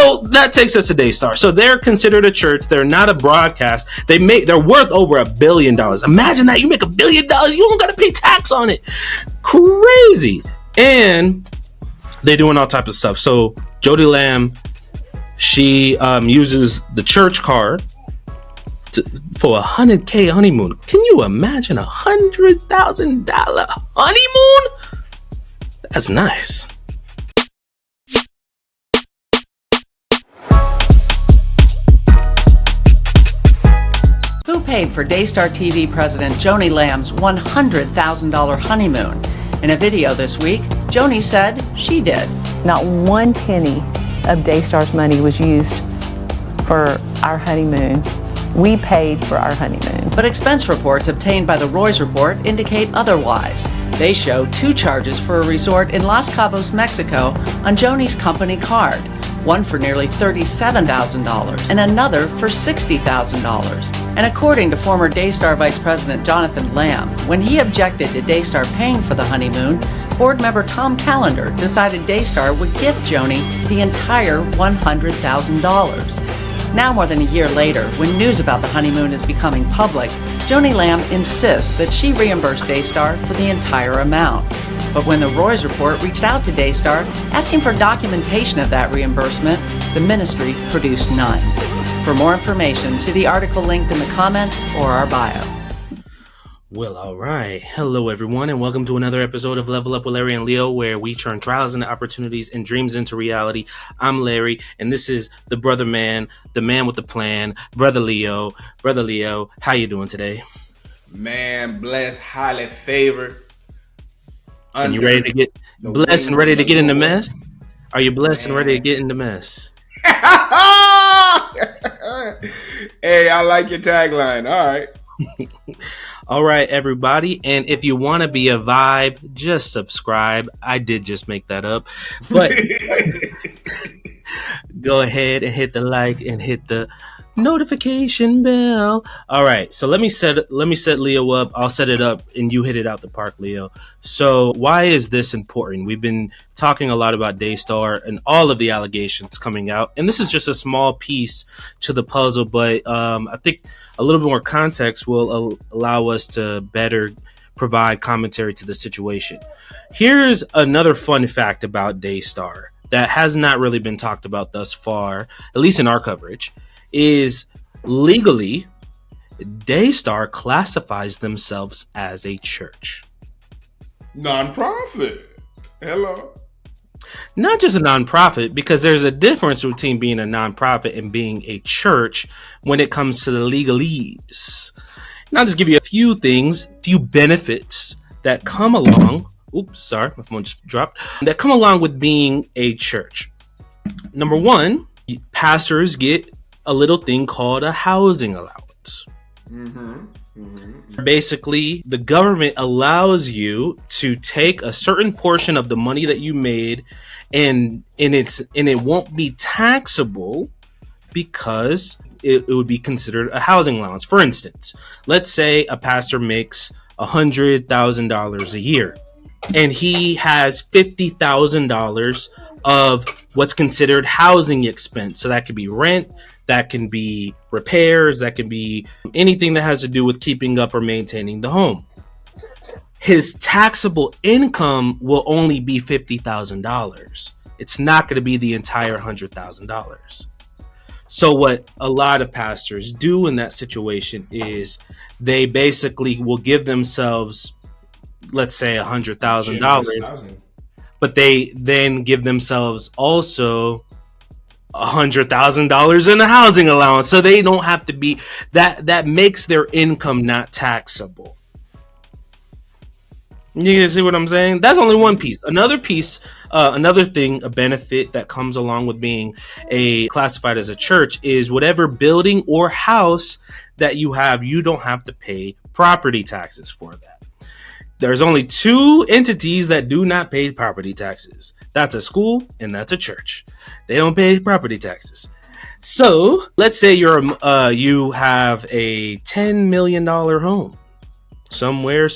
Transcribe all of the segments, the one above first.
So that takes us to Daystar. So they're considered a church. They're not a broadcast. They're worth over $1 billion. Imagine that. You make $1 billion, you don't got to pay tax on it. Crazy. And they're doing all types of stuff. So Joni Lamb, she uses the church card for $100K honeymoon. Can you imagine $100,000 honeymoon? That's nice. Who paid for Daystar TV president Joni Lamb's $100,000 honeymoon? In a video this week, Joni said she did. Not one penny of Daystar's money was used for our honeymoon. We paid for our honeymoon. But expense reports obtained by the Roy's Report indicate otherwise. They show 2 charges for a resort in Los Cabos, Mexico on Joni's company card. One for nearly $37,000 and another for $60,000. And according to former Daystar Vice President Jonathan Lamb, when he objected to Daystar paying for the honeymoon, board member Tom Callender decided Daystar would gift Joni the entire $100,000. Now, more than a year later, when news about the honeymoon is becoming public, Joni Lamb insists that she reimbursed Daystar for the entire amount. But when the Roy's Report reached out to Daystar asking for documentation of that reimbursement, the ministry produced none. For more information, see the article linked in the comments or our bio. Well, all right. Hello, everyone, and welcome to another episode of Level Up with Larry and Leo, where we turn trials into opportunities and dreams into reality. I'm Larry, and this is the brother man, the man with the plan, Brother Leo. Brother Leo, how you doing today? Man, blessed, highly favored. And you ready to get blessed and ready to get in the mess? Are you blessed and ready to get in the mess? Hey, I like your tagline. All right. All right, everybody. And if you want to be a vibe, just subscribe. I did just make that up. But go ahead and hit the like and hit the notification bell. All right, so let me set Leo up. I'll set it up and you hit it out the park, Leo. So why is this important? We've been talking a lot about Daystar and all of the allegations coming out, and this is just a small piece to the puzzle, but I think a little bit more context will allow us to better provide commentary to the situation. Here's another fun fact about Daystar that has not really been talked about thus far, at least in our coverage, is legally Daystar classifies themselves as a church. Non-profit. Hello. Not just a non-profit, because there's a difference between being a non-profit and being a church when it comes to the legalese. And I'll just give you a few benefits that come along. Oops, sorry, my phone just dropped. That come along with being a church. Number one, pastors get a little thing called a housing allowance. Basically, the government allows you to take a certain portion of the money that you made, and it won't be taxable because it would be considered a housing allowance. For instance, let's say a pastor makes $100,000 a year, and he has $50,000 of what's considered housing expense. So that could be rent, that can be repairs, that can be anything that has to do with keeping up or maintaining the home. His taxable income will only be $50,000. It's not going to be the entire $100,000. So what a lot of pastors do in that situation is they basically will give themselves, let's say, $100,000, but they then give themselves also $100,000 in a housing allowance, so they don't have to be that makes their income not taxable. You see what I'm saying? That's only one piece. Another piece, another thing, a benefit that comes along with being classified as a church is whatever building or house that you have, you don't have to pay property taxes for that. There's only 2 entities that do not pay property taxes. That's a school and that's a church. They don't pay property taxes. So let's say you have a $10 million home somewhere,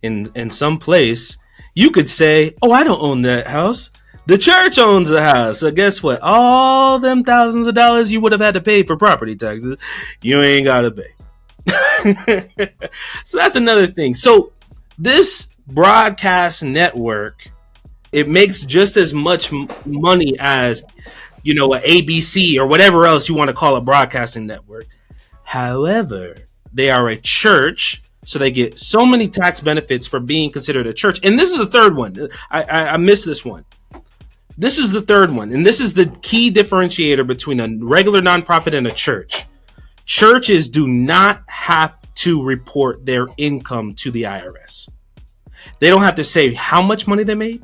in some place. You could say, "Oh, I don't own that house. The church owns the house. So guess what? All them thousands of dollars you would have had to pay for property taxes, you ain't got to pay. So that's another thing. So this broadcast network, it makes just as much money as, you know, an ABC or whatever else you want to call a broadcasting network. However, they are a church, so they get so many tax benefits for being considered a church. And this is the third one. I missed this one. This is the third one, and this is the key differentiator between a regular nonprofit and a church. Churches do not have to report their income to the IRS. They don't have to say how much money they made.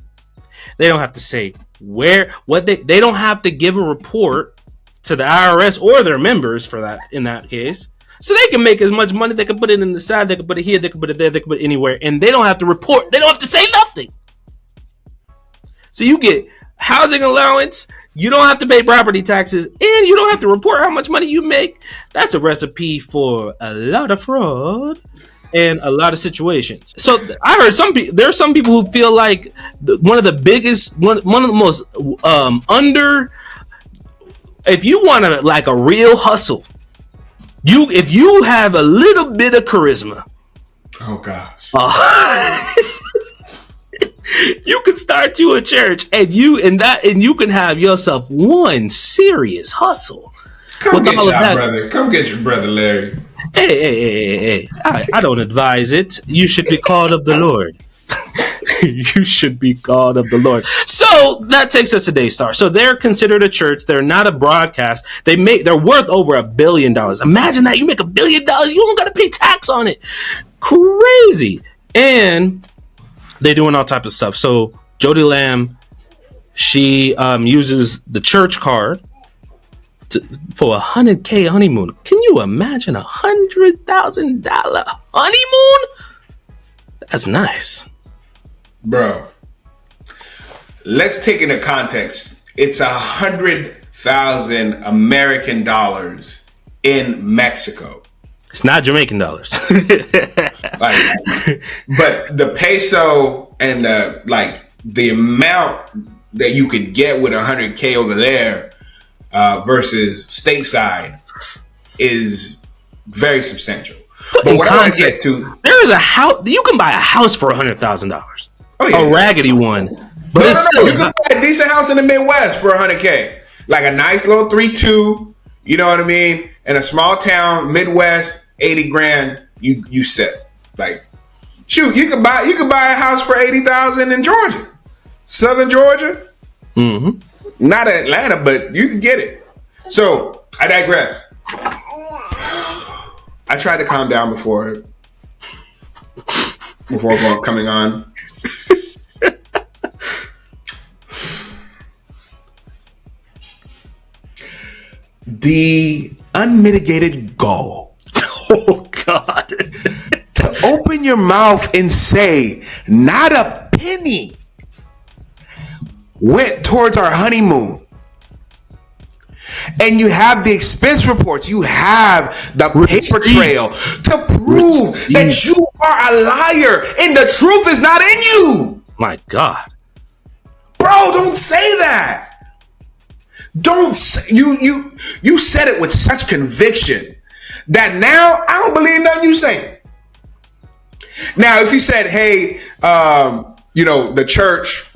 They don't have to say they don't have to give a report to the IRS or their members for that, in that case. So they can make as much money. They can put it in the side. They can put it here. They can put it there. They can put it anywhere. And they don't have to report. They don't have to say nothing. So you get housing allowance. You don't have to pay property taxes. And you don't have to report how much money you make. That's a recipe for a lot of fraud and a lot of situations. So I heard there are some people who feel like one of the most if you want to like a real hustle, if you have a little bit of charisma, oh gosh, you can start you a church, and you can have yourself one serious hustle. Come get your brother Larry. Hey. I don't advise it. You should be called of the Lord. You should be called of the Lord. So that takes us to Daystar. So they're considered a church. They're not a broadcast. They're worth over $1 billion. Imagine that. You make $1 billion. You don't got to pay tax on it. Crazy. And they're doing all types of stuff. So Joni Lamb, she uses the church card for $100K honeymoon. Can you imagine $100,000 honeymoon? That's nice, bro. Let's take into context. It's 100,000 American dollars in Mexico. It's not Jamaican dollars. But the peso and the amount that you could get with 100K over there versus stateside is very substantial. But what I want to get to, there is a house. You can buy a house for $100,000. Oh, yeah. A raggedy one. But you can buy a decent house in the Midwest for 100K, like a nice little 3-2. You know what I mean? In a small town, Midwest, 80 grand. You set. Like, shoot, you could buy a house for 80,000 in Georgia, Southern Georgia. Mm-hmm. Not Atlanta, but you can get it. So I digress. I tried to calm down before coming on. The unmitigated goal. Oh, God. To open your mouth and say, not a penny went towards our honeymoon. And you have the expense reports. You have the paper trail to prove that you are a liar and the truth is not in you. My God. Bro, don't say that. Don't say, you said it with such conviction that now I don't believe nothing you say. Now, if you said, hey, the church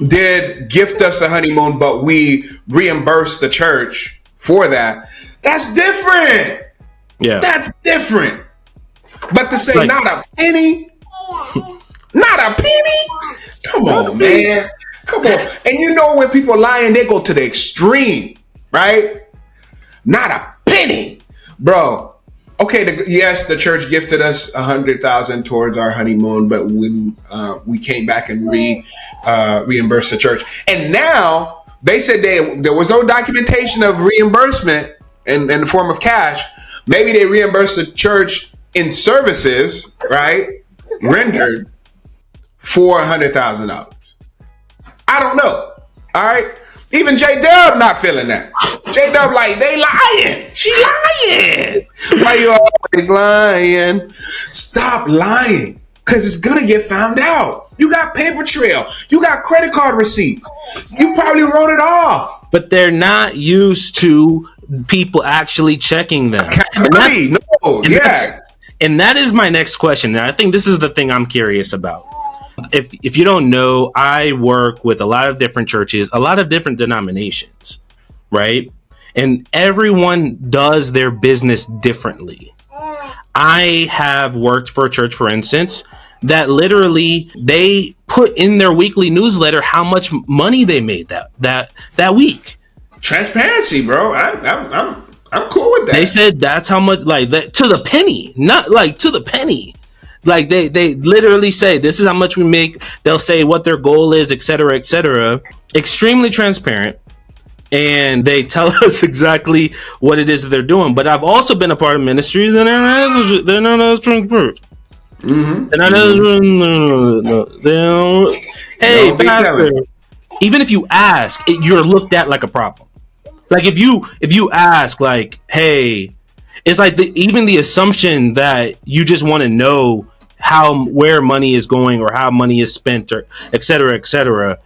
did gift us a honeymoon, but we reimbursed the church for that, that's different. Yeah. That's different. But to say not a penny, come on, man. Come on. And you know when people lying, they go to the extreme, right? Not a penny. Bro, okay, yes, the church gifted us 100,000 towards our honeymoon, but when we came back and reimbursed the church. And now they said there was no documentation of reimbursement in the form of cash. Maybe they reimbursed the church in services, right? Rendered for $100,000. I don't know. All right. Even J-Dub not feeling that. J-Dub like, they lying. She lying. Why you always lying? Stop lying. because it's gonna get found out. You got paper trail. You got credit card receipts. You probably wrote it off. But they're not used to people actually checking them. And that is my next question. And I think this is the thing I'm curious about. If you don't know, I work with a lot of different churches, a lot of different denominations, right? And everyone does their business differently. I have worked for a church, for instance, that literally they put in their weekly newsletter how much money they made that week. Transparency, bro. I'm cool with that. They said that's how much, like that, to the penny, not like to the penny. Like they literally say this is how much we make. They'll say what their goal is, etc., etc. Extremely transparent, and they tell us exactly what it is that they're doing. But I've also been a part of ministries, and they're not as transparent. Mm-hmm. Hey, pastor. Even if you ask, you're looked at like a problem. Like if you ask, like, hey, it's like even the assumption that you just want to know where money is going or how money is spent or et cetera, et cetera.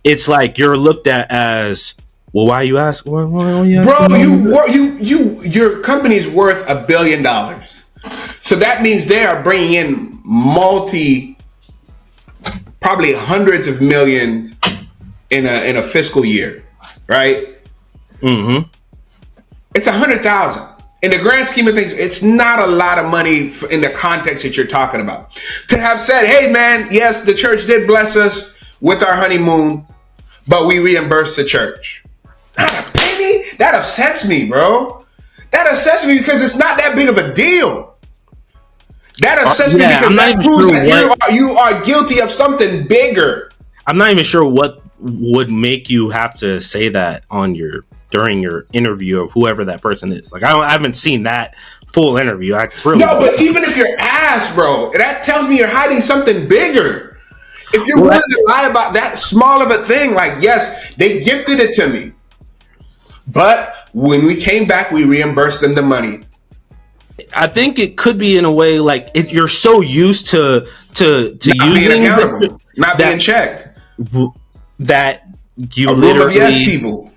It's like you're looked at as, well, why you ask? Why you Bro, your company's worth $1 billion. So that means they are bringing in probably hundreds of millions in a fiscal year, right? Mm-hmm. It's 100,000. In the grand scheme of things, it's not a lot of money in the context that you're talking about. To have said, hey man, yes, the church did bless us with our honeymoon, but we reimbursed the church. Not a penny? That upsets me, bro. That upsets me because it's not that big of a deal. That upsets me because that proves that you are guilty of something bigger. I'm not even sure what would make you have to say that during your interview of whoever that person is. Like I haven't seen that full interview. But even if you're asked, bro, that tells me you're hiding something bigger. If you're willing to lie about that small of a thing, like, yes, they gifted it to me, but when we came back, we reimbursed them the money. I think it could be in a way like you're so used to not being accountable, not being checked, that you a literally room of yes people.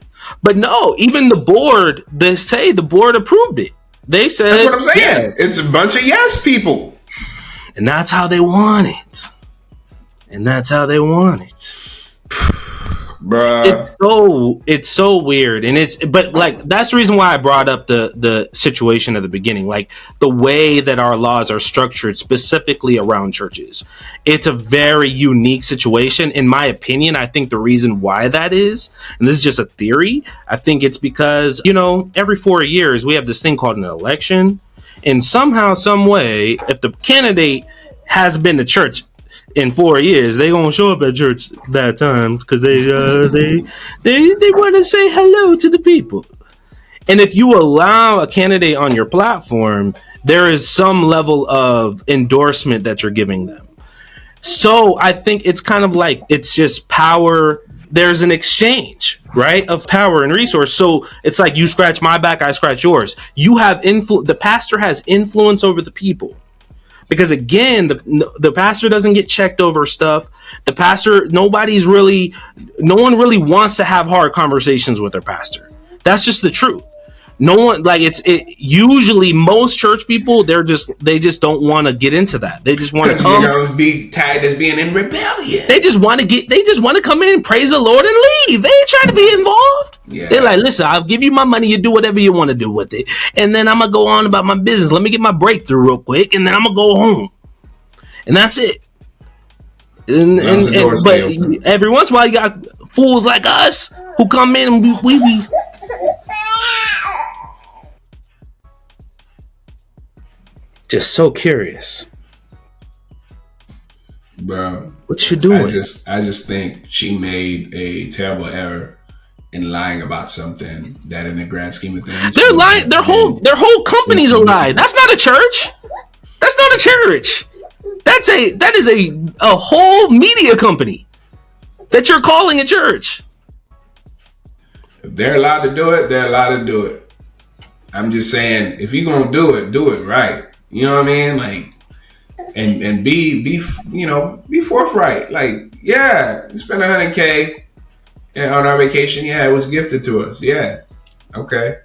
But no, even the board, they say the board approved it. They said that's what I'm saying. Yeah. It's a bunch of yes people, and that's how they want it. Bruh. It's so weird, and but like that's the reason why I brought up the situation at the beginning, like the way that our laws are structured specifically around churches. It's a very unique situation, in my opinion. I think the reason why that is, and this is just a theory, I think it's because every 4 years we have this thing called an election, and somehow, some way, if the candidate has been to church in 4 years, they gonna show up at church that time because they want to say hello to the people. And if you allow a candidate on your platform, there is some level of endorsement that you're giving them. So I think it's kind of like it's just power. There's an exchange, right, of power and resource. So it's like you scratch my back, I scratch yours. You have the pastor has influence over the people. Because again, the pastor doesn't get checked over stuff. The pastor, no one really wants to have hard conversations with their pastor. That's just the truth. No one, like usually most church people, they just don't want to get into that. They just want to be tagged as being in rebellion. They just want to come in and praise the Lord and leave. They ain't trying to be involved. Yeah. They're like, listen, I'll give you my money. You do whatever you want to do with it. And then I'm going to go on about my business. Let me get my breakthrough real quick. And then I'm going to go home. And that's it. But every once in a while, you got fools like us who come in and we just so curious. Bro, what you doing? I just think she made a terrible error in lying about something that, in the grand scheme of things, they're lying. Their whole company's a lie. That's not a church. That's not a church. That is a whole media company that you're calling a church. If they're allowed to do it, they're allowed to do it. I'm just saying, if you're gonna do it right. You know what I mean? Like, and be be forthright. Like, yeah, we spent $100K on our vacation. Yeah, it was gifted to us. Yeah, okay.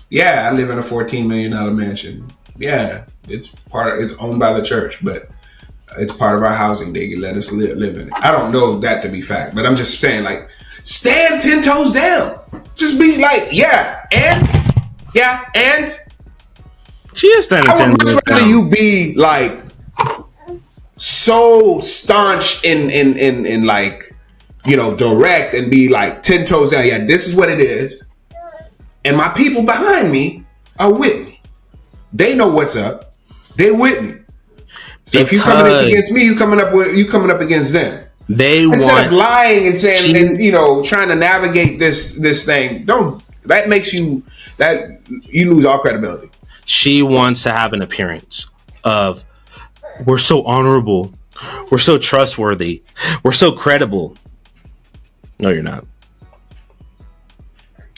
Yeah, I live in a $14 million mansion. Yeah, it's owned by the church, but it's part of our housing. They let us live in it. I don't know that to be fact, but I'm just saying, like, stand 10 toes down. Just be like, yeah, and she is standing 10 toes down. I would much rather you be like so staunch in like, direct and be like 10 toes down. Yeah, this is what it is. And my people behind me are with me. They know what's up. They with me. So if you're coming up against me, you coming up against them. Instead of lying and saying and trying to navigate this thing, you lose all credibility. She wants to have an appearance of, we're so honorable, we're so trustworthy, we're so credible. No, you're not.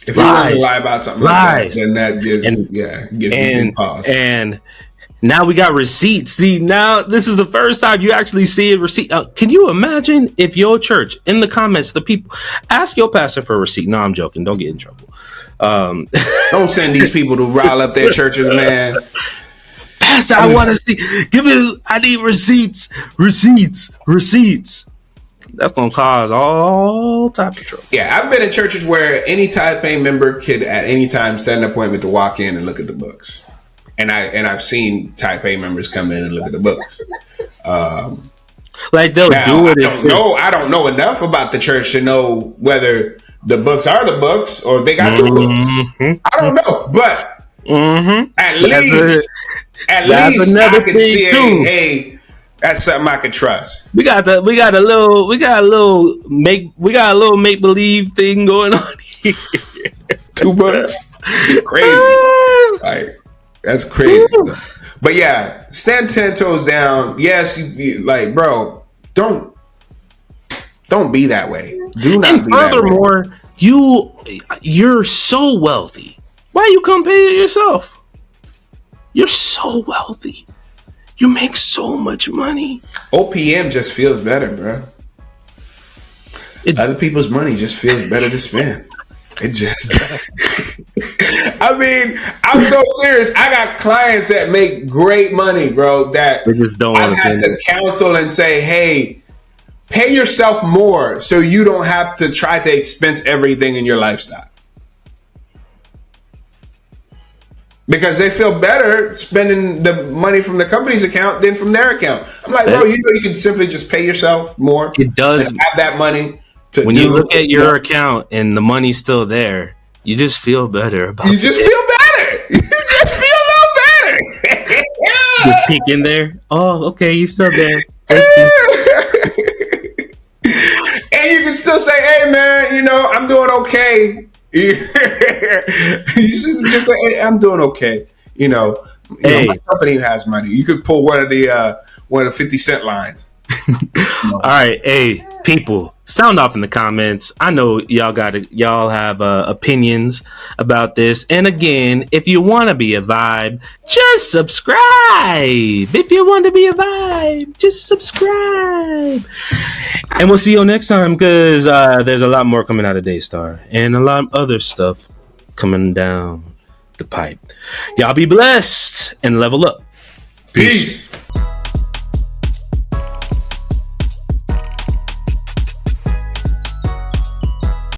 If you want to lie about something like that, then that gives me pause. And now we got receipts. See, now this is the first time you actually see a receipt. Can you imagine if your church, in the comments, the people ask your pastor for a receipt? No, I'm joking. Don't get in trouble. Don't send these people to rile up their churches, man. Pastor, I want to see. I need receipts. That's gonna cause all type of trouble. Yeah, I've been in churches where any tithe paying member could at any time set an appointment to walk in and look at the books, and I've seen tithe paying members come in and look at the books. Like they'll do it. I don't know enough about the church to know whether the books are the books or they got two books. I don't know, but at least I could see, hey. That's something I can trust. We got a little make believe thing going on here. 2 books, crazy. Like, that's crazy. But yeah, stand 10 toes down. Yes, like, bro, don't be that way. Do not be that way. Furthermore, you're so wealthy. Why you come pay it yourself? You're so wealthy. You make so much money. OPM just feels better, bro. Other people's money just feels better to spend. It just. I mean, I'm so serious. I got clients that make great money, bro. That they just don't I've had to counsel and say, hey, pay yourself more so you don't have to try to expense everything in your lifestyle. Because they feel better spending the money from the company's account than from their account. I'm like, bro, you can simply just pay yourself more. It does and have that money to when you look at your account and the money's still there, you just feel better about it. You just feel better. You just feel a little better. Just peek in there. Oh, okay, you still there. And you can still say, hey man, I'm doing okay. You should just say, hey, I'm doing okay. My company has money. You could pull one of the 50 Cent lines. All right, hey people, sound off in the comments. I know y'all have opinions about this. And again, if you want to be a vibe, just subscribe. If you want to be a vibe, just subscribe. And we'll see you next time because there's a lot more coming out of Daystar and a lot of other stuff coming down the pipe. Y'all be blessed and level up. Peace.